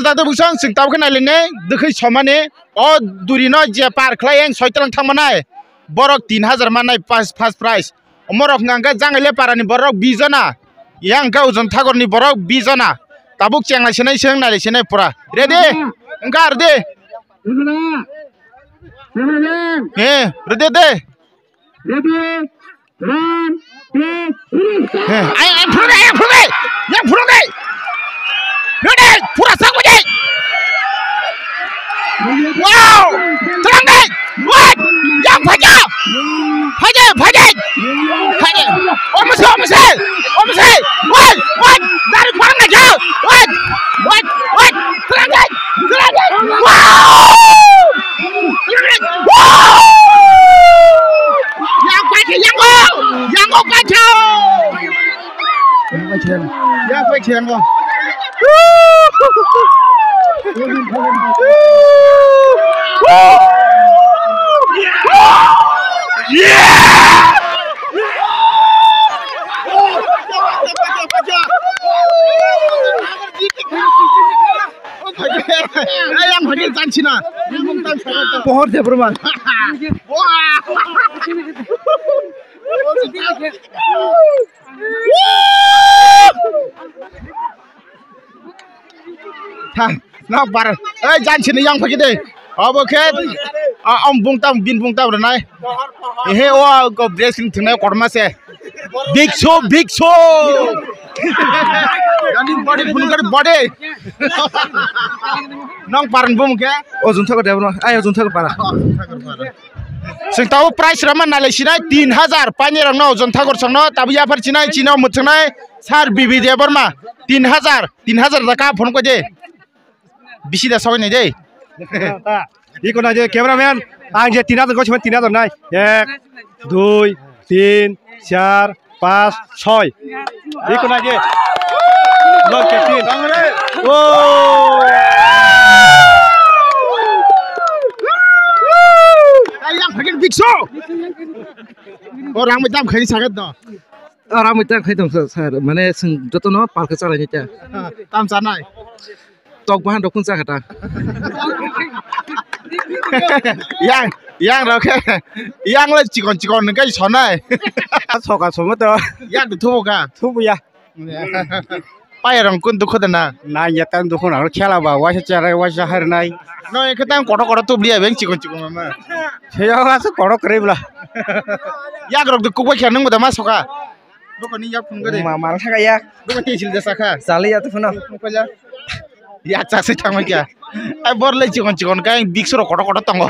जादों बुसं सिं ताव खनाय लेने दखै समाने ओ दुरिनो जे पार खलायें सयतलां थांमानाय बरक 3000 मानाय फार्स्ट प्राइज अमरक नांगा जांगले पारानि बरक 20 जना yang kau jon thagor ni borok 20 jana tabuk cheng lai senai seng nai senai pura ready engar de ready de ai pura ready pura sang mo wow terang deh what yang faja om say what dari parang aja what terang deh wow yang pakai yang kau yang bagi Cina, pohon dia berman. Nak bar, Cina yang bagi deh. Apa ket? Om bungtam bin bungtam renai. Wah, kau blessing tunai korma se. Big show. Jadi body. Nong paran bum ke? Oh, junta ke depan. Ayo junta ke para. Sing tahu price raman nalai Cina 3000. Panjang no junta kor sangno. Tapi ya per Cina muncunai sar bibi dia berma 3000 dah phone ko je. Bisi dah sawi ni je. Ikut aja cameraman. Anje 3000 kau cuma 3000 nai. 1, 2, 3, 4, 5, 6. Ikut aja. Log captain. Oh. Yang bagian big show. Orang macam kali sangat dah. Orang macam kali tu sah. Mana seng jatuh no park sana ni cah. Tam sana. Tok bahan dokun sah kata. Yang roke. Yang le cikon ni kai sana. Soka semua tu. Yang tu buka. Tu ya. Payarang kun tu kau na. Na ya tan tu kau nak kela ba. Wajah cara wajah hari nai. No yang kita kotor tu beli abang cikon mama. Saya rasa kotor kerib lah. Yang rok tu kau kian nunggu dah masuk ah. Bukan ni yang pun kau. Mama rasa kaya. Bukan tisil dah saka. Sali ya tu pun ah. Ya cakap macam apa? Ay borle cikon kau yang big soro kotor tanggo.